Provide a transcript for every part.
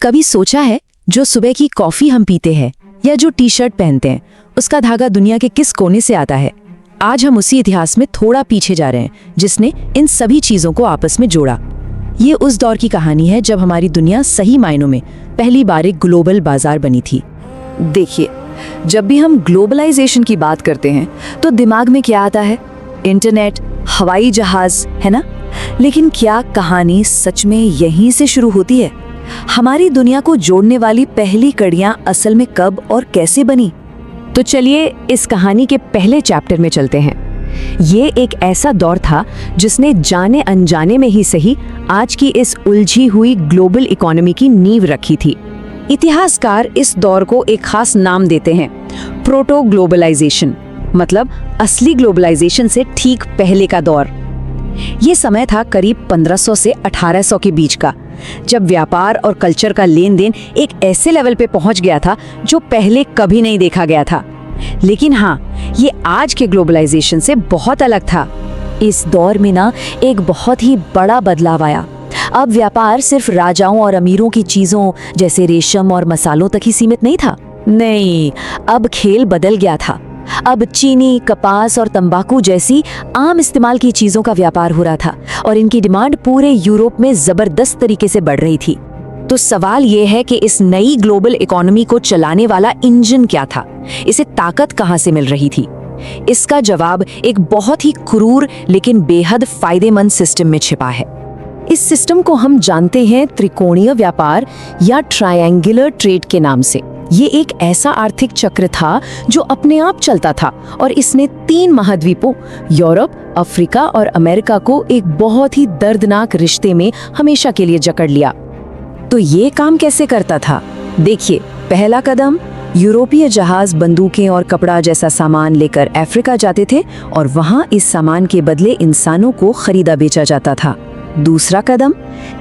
कभी सोचा है जो सुबह की कॉफी हम पीते हैं या जो टी शर्ट पहनते हैं उसका धागा दुनिया के किस कोने से आता है? आज हम उसी इतिहास में थोड़ा पीछे जा रहे हैं जिसने इन सभी चीजों को आपस में जोड़ा। ये उस दौर की कहानी है जब हमारी दुनिया सही मायनों में पहली बार एक ग्लोबल बाजार बनी थी। देखिए, जब भी हम ग्लोबलाइजेशन की बात करते हैं तो दिमाग में क्या आता है? इंटरनेट, हवाई जहाज, है ना? लेकिन क्या कहानी सच में यहीं से शुरू होती है? हमारी दुनिया को जोड़ने वाली पहली कड़ियां असल में कब और कैसे बनी? तो चलिए इस कहानी के पहले चैप्टर में चलते हैं। ये एक ऐसा दौर था जिसने जाने अनजाने में ही सही आज की इस उलझी हुई ग्लोबल इकोनॉमी की नींव रखी थी। इतिहासकार इस दौर को एक खास नाम देते हैं, प्रोटो ग्लोबलाइजेशन, मतलब असली ग्लोबलाइजेशन से ठीक पहले का दौर। ये समय था करीब 1500 से 1800 के बीच का, जब व्यापार और कल्चर का लेन देन एक ऐसे लेवल पे पहुंच गया था जो पहले कभी नहीं देखा गया था। लेकिन हाँ, ये आज के ग्लोबलाइजेशन से बहुत अलग था। इस दौर में ना एक बहुत ही बड़ा बदलाव आया। अब व्यापार सिर्फ राजाओं और अमीरों की चीजों जैसे रेशम और मसालों तक ही सीमित नहीं था। नहीं, अब खेल बदल गया था। अब चीनी, कपास और तंबाकू जैसी आम इस्तेमाल की चीजों का व्यापार हो रहा था और इनकी डिमांड पूरे यूरोप में जबरदस्त तरीके से बढ़ रही थी। तो सवाल ये है कि इस नई ग्लोबल इकोनॉमी को चलाने वाला इंजन क्या था? इसे ताकत कहाँ से मिल रही थी? इसका जवाब एक बहुत ही क्रूर लेकिन बेहद फायदेमंद सिस्टम में छिपा है। इस सिस्टम को हम जानते हैं त्रिकोणीय व्यापार या ट्रायंगुलर ट्रेड के नाम से। ये एक ऐसा आर्थिक चक्र था जो अपने आप चलता था और इसने 3 महाद्वीपों यूरोप, अफ्रीका और अमेरिका को एक बहुत ही दर्दनाक रिश्ते में हमेशा के लिए जकड़ लिया। तो ये काम कैसे करता था? देखिए, पहला कदम, यूरोपीय जहाज बंदूकें और कपड़ा जैसा सामान लेकर अफ्रीका जाते थे और वहां इस सामान के बदले इंसानों को खरीदा बेचा जाता था। दूसरा कदम,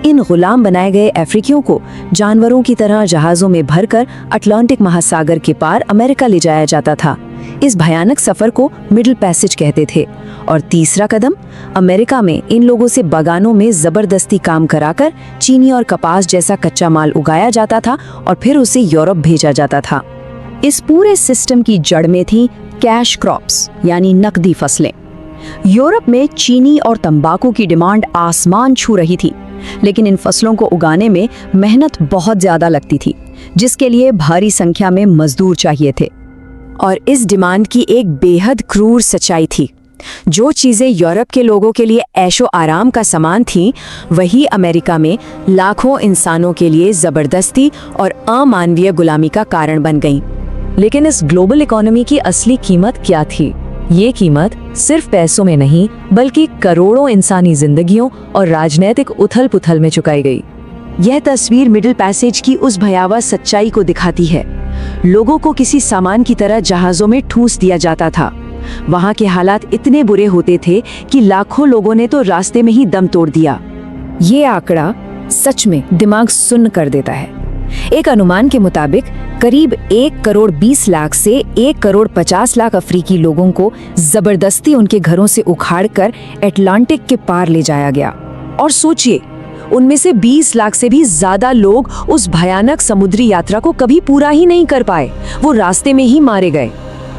इन गुलाम बनाए गए अफ्रीकियों को जानवरों की तरह जहाजों में भरकर अटलांटिक महासागर के पार अमेरिका ले जाया जाता था। इस भयानक सफर को मिडिल पैसेज कहते थे। और तीसरा कदम, अमेरिका में इन लोगों से बागानों में जबरदस्ती काम कराकर चीनी और कपास जैसा कच्चा माल उगाया जाता था और फिर उसे यूरोप भेजा जाता था। इस पूरे सिस्टम की जड़ में थी कैश क्रॉप्स, यानी नकदी फसलें। यूरोप में चीनी और तंबाकू की डिमांड आसमान छू रही थी, लेकिन इन फसलों को उगाने में मेहनत बहुत ज्यादा लगती थी, जिसके लिए भारी संख्या में मजदूर चाहिए थे। और इस डिमांड की एक बेहद क्रूर सच्चाई थी। जो चीजें यूरोप के लोगों के लिए ऐशो आराम का सामान थीं, वही अमेरिका में लाखों इंसानों के लिए जबरदस्ती और अमानवीय गुलामी का कारण बन गईं। लेकिन इस ग्लोबल इकोनॉमी की असली कीमत क्या थी? ये कीमत सिर्फ पैसों में नहीं, बल्कि करोड़ों इंसानी जिंदगियों और राजनीतिक उथल-पुथल में चुकाई गई। यह तस्वीर मिडिल पैसेज की उस भयावह सच्चाई को दिखाती है। लोगों को किसी सामान की तरह जहाजों में ठूंस दिया जाता था। वहां के हालात इतने बुरे होते थे कि लाखों लोगों ने तो रास्ते में ही दम तोड़ दिया। ये आंकड़ा सच में दिमाग सुन्न कर देता है। एक अनुमान के मुताबिक करीब 1 करोड़ 20 लाख से 1 करोड़ 50 लाख अफ्रीकी लोगों को जबरदस्ती उनके घरों से उखाड़कर अटलांटिक के पार ले जाया गया। और सोचिए, उनमें से 20 लाख से भी ज्यादा लोग उस भयानक समुद्री यात्रा को कभी पूरा ही नहीं कर पाए, वो रास्ते में ही मारे गए।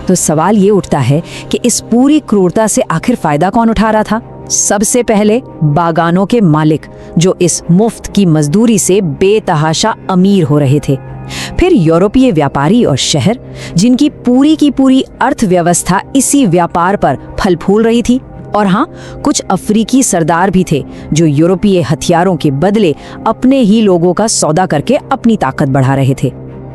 तो सवाल ये उठता है कि इस पूरी क्रूरता से आखिर फायदा कौन उठा रहा था? सबसे पहले बागानों के मालिक, जो इस मुफ्त की मजदूरी से बेतहाशा अमीर हो रहे थे। फिर यूरोपीय व्यापारी और शहर, जिनकी पूरी की पूरी अर्थव्यवस्था इसी व्यापार पर फल फूल रही थी। और हाँ, कुछ अफ्रीकी सरदार भी थे जो यूरोपीय हथियारों के बदले अपने ही लोगों का सौदा करके अपनी ताकत बढ़ा रहे थे।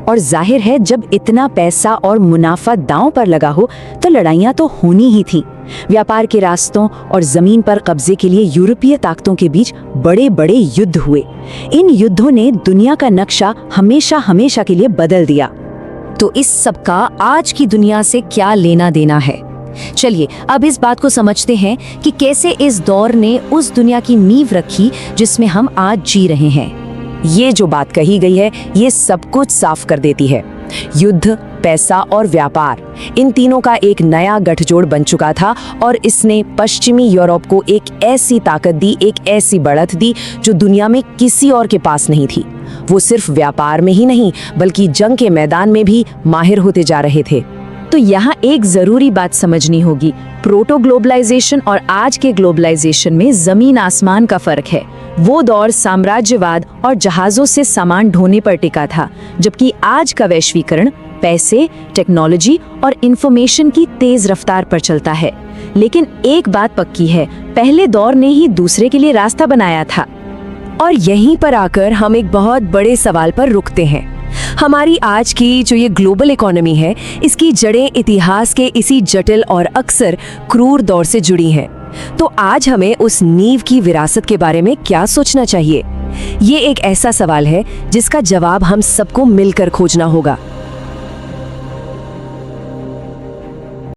और जाहिर है, जब इतना पैसा और मुनाफा दांव पर लगा हो तो लड़ाइयां तो होनी ही थी। व्यापार के रास्तों और जमीन पर कब्जे के लिए यूरोपीय ताकतों के बीच बड़े बड़े युद्ध हुए। इन युद्धों ने दुनिया का नक्शा हमेशा हमेशा के लिए बदल दिया। तो इस सब का आज की दुनिया से क्या लेना देना है? चलिए अब इस बात को समझते हैं कि कैसे इस दौर ने उस दुनिया की नींव रखी जिसमें हम आज जी रहे हैं। ये जो बात कही गई है, ये सब कुछ साफ कर देती है। युद्ध, पैसा और व्यापार, इन तीनों का एक नया गठजोड़ बन चुका था और इसने पश्चिमी यूरोप को एक ऐसी ताकत दी, एक ऐसी बढ़त दी जो दुनिया में किसी और के पास नहीं थी। वो सिर्फ व्यापार में ही नहीं बल्कि जंग के मैदान में भी माहिर होते जा रहे थे। तो यहाँ एक जरूरी बात समझनी होगी, प्रोटो ग्लोबलाइजेशन और आज के ग्लोबलाइजेशन में जमीन आसमान का फर्क है। वो दौर साम्राज्यवाद और जहाजों से सामान ढोने पर टिका था, जबकि आज का वैश्वीकरण पैसे, टेक्नोलॉजी और इंफॉर्मेशन की तेज रफ्तार पर चलता है। लेकिन एक बात पक्की है, पहले दौर ने ही दूसरे के लिए रास्ता बनाया था। और यहीं पर आकर हम एक बहुत बड़े सवाल पर रुकते हैं। हमारी आज की जो ये ग्लोबल इकोनॉमी है, इसकी जड़ें इतिहास के इसी जटिल और अक्सर क्रूर दौर से जुड़ी हैं। तो आज हमें उस नींव की विरासत के बारे में क्या सोचना चाहिए? ये एक ऐसा सवाल है जिसका जवाब हम सबको मिलकर खोजना होगा।